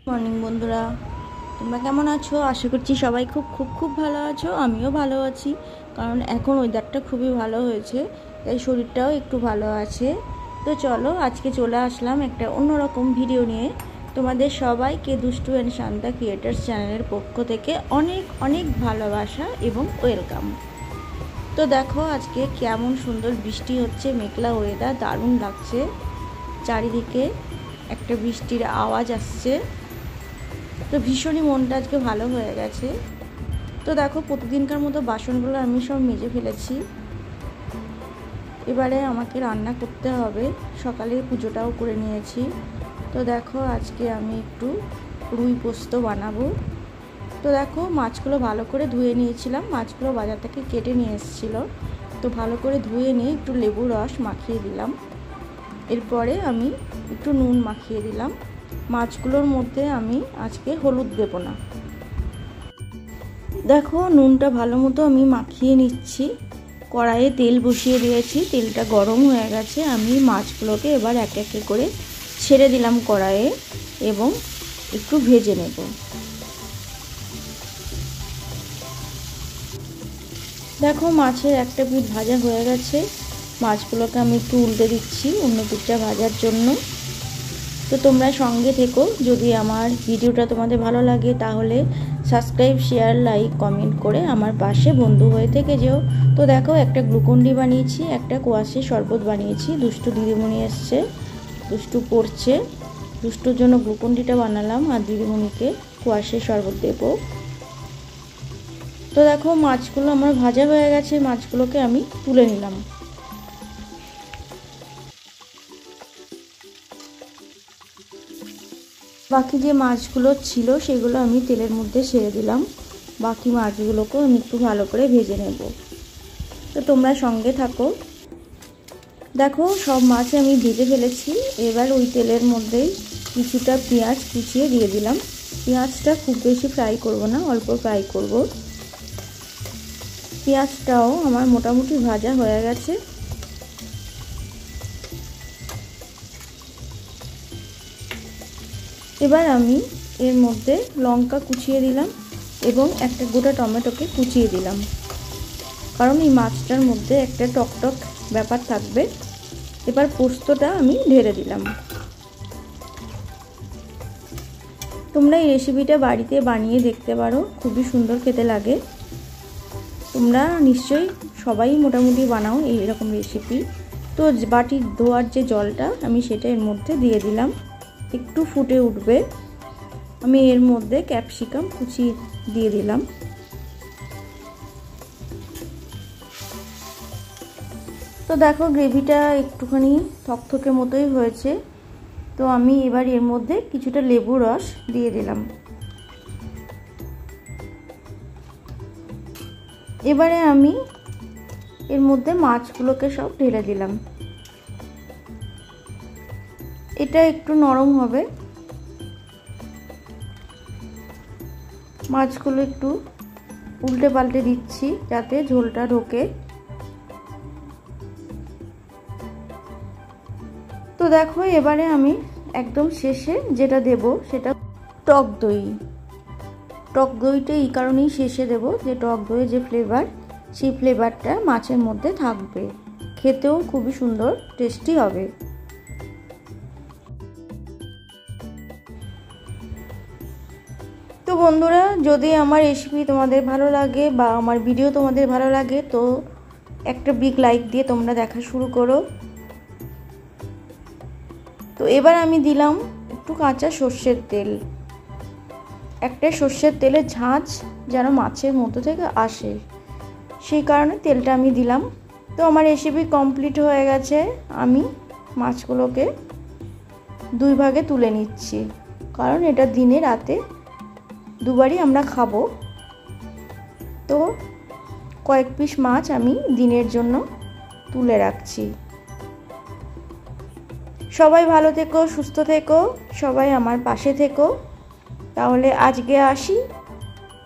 Morning বন্ধুরা, তোমরা কেমন আছো? আশা করছি সবাই খুব খুব খুব ভালো আছো। আমিও ভালো আছি, কারণ এখন ওয়েদারটা খুবই ভালো হয়েছে, তাই শরীরটাও একটু ভালো আছে। তো চলো, আজকে চলে আসলাম একটা অন্যরকম ভিডিও নিয়ে। তোমাদের সবাইকে দুষ্টু অ্যান্ড শান্তা ক্রিয়েটার্স চ্যানেলের পক্ষ থেকে অনেক অনেক ভালোবাসা এবং ওয়েলকাম। তো দেখো, আজকে কেমন সুন্দর বৃষ্টি হচ্ছে, মেঘলা ওয়েদার, দারুণ লাগছে। চারিদিকে একটা বৃষ্টির আওয়াজ আসছে, তো ভীষণই মনটা আজকে ভালো হয়ে গেছে। তো দেখো, প্রতিদিনকার মতো বাসনগুলো আমি সব মেজে ফেলেছি। এবারে আমাকে রান্না করতে হবে, সকালে পুজোটাও করে নিয়েছি। তো দেখো, আজকে আমি একটু রুই পোস্ত বানাবো। তো দেখো, মাছগুলো ভালো করে ধুয়ে নিয়েছিলাম, মাছগুলো বাজার থেকে কেটে নিয়ে এসেছিলো। তো ভালো করে ধুয়ে নিয়ে একটু লেবু রস মাখিয়ে দিলাম। এরপরে আমি একটু নুন মাখিয়ে দিলাম। মাছগুলোর মধ্যে আমি আজকে হলুদ দেব না। দেখো, নুনটা ভালো মতো আমি মাখিয়ে নিচ্ছি। কড়াইয়ে তেল বসিয়ে দিয়েছি, তেলটা গরম হয়ে গেছে। আমি মাছগুলোকে এবার এক এক করে ছেড়ে দিলাম কড়াইয়ে এবং একটু ভেজে নেব। দেখো, মাছের একটা পিঠ ভাজা হয়ে গেছে। মাছগুলোকে আমি একটু উল্টে দিচ্ছি অন্য পিঠটা ভাজার জন্য। তো তোমরা সঙ্গে থেকো। যদি আমার ভিডিওটা তোমাদের ভালো লাগে তাহলে সাবস্ক্রাইব, শেয়ার, লাইক, কমেন্ট করে আমার পাশে বন্ধু হয়ে থেকে যেও। তো দেখো, একটা গ্লুকন্ডি বানিয়েছি, একটা কোয়াশের শরবত বানিয়েছি। দুষ্টু দিদিমণি এসছে, দুষ্টু পড়ছে, দুষ্টুর জন্য গ্লুকন্ডিটা বানালাম আর দিদিমণিকে কোয়াশের শরবত দেব। তো দেখো, মাছগুলো আমার ভাজা হয়ে গেছে, মাছগুলোকে আমি তুলে নিলাম। বাকি যে মাছগুলো ছিল সেগুলো আমি তেলের মধ্যে ছেড়ে দিলাম। বাকি মাছগুলোকেও আমি একটু ভালো করে ভেজে নেব। তো তোমরা সঙ্গে থাকো। দেখো, সব মাছ আমি ভেজে ফেলেছি। এবার ওই তেলের মধ্যেই কিছুটা পেঁয়াজ কুচিয়ে দিয়ে দিলাম। পেঁয়াজটা খুব বেশি ফ্রাই করব না, অল্প ফ্রাই করব। পেঁয়াজটাও আমার মোটামুটি ভাজা হয়ে গেছে। এবার আমি এর মধ্যে লঙ্কা কুচিয়ে দিলাম এবং একটা গোটা টমেটোকে কুচিয়ে দিলাম, কারণ এই মাছটার মধ্যে একটা টকটক ব্যাপার থাকবে। এবার পোস্তটা আমি ঢেলে দিলাম। তোমরা এই রেসিপিটা বাড়িতে বানিয়ে দেখতে পারো, খুবই সুন্দর খেতে লাগে। তোমরা নিশ্চয়ই সবাই মোটামুটি বানাও এই রকম রেসিপি। তো বাটির ধোয়ার যে জলটা আমি সেটা এর মধ্যে দিয়ে দিলাম। একটু ফুটে উঠবে, আমি এর মধ্যে ক্যাপসিকাম কুচি দিয়ে দিলাম। তো দেখো, গ্রেভিটা একটুখানি থকথকে মতোই হয়েছে। তো আমি এবার এর মধ্যে কিছুটা লেবু রস দিয়ে দিলাম। এবারে আমি এর মধ্যে মাছগুলোকে সব ঢেলে দিলাম। এটা একটু নরম হবে, মাছগুলো একটু উল্টে পাল্টে দিচ্ছি যাতে ঝোলটা ঢোকে। তো দেখো, এবারে আমি একদম শেষে যেটা দেব সেটা টক দই। টক দইটা এই কারণেই শেষে দেব যে টক দইয়ের যে ফ্লেভার, সেই ফ্লেভারটা মাছের মধ্যে থাকবে, খেতেও খুবই সুন্দর টেস্টি হবে। তো বন্ধুরা, যদি আমার রেসিপি তোমাদের ভালো লাগে বা আমার ভিডিও তোমাদের ভালো লাগে তো একটা বিগ লাইক দিয়ে তোমরা দেখা শুরু করো। তো এবার আমি দিলাম একটু কাঁচা সর্ষের তেল। একটা সর্ষের তেলের ঝাঁঝ যেন মাছের মধ্যে থেকে আসে, সেই কারণে তেলটা আমি দিলাম। তো আমার রেসিপি কমপ্লিট হয়ে গেছে। আমি মাছগুলোকে দুই ভাগে তুলে নিচ্ছি, কারণ এটা দিনে রাতে দুবারই আমরা খাবো। তো কয়েক পিস মাছ আমি দিনের জন্য তুলে রাখছি। সবাই ভালো থেকো, সুস্থ থেকো, সবাই আমার পাশে থেকো। তাহলে আজকে আসি,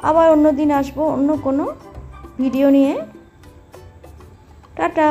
আবার অন্য দিন আসবো অন্য কোনো ভিডিও নিয়ে। টাটা।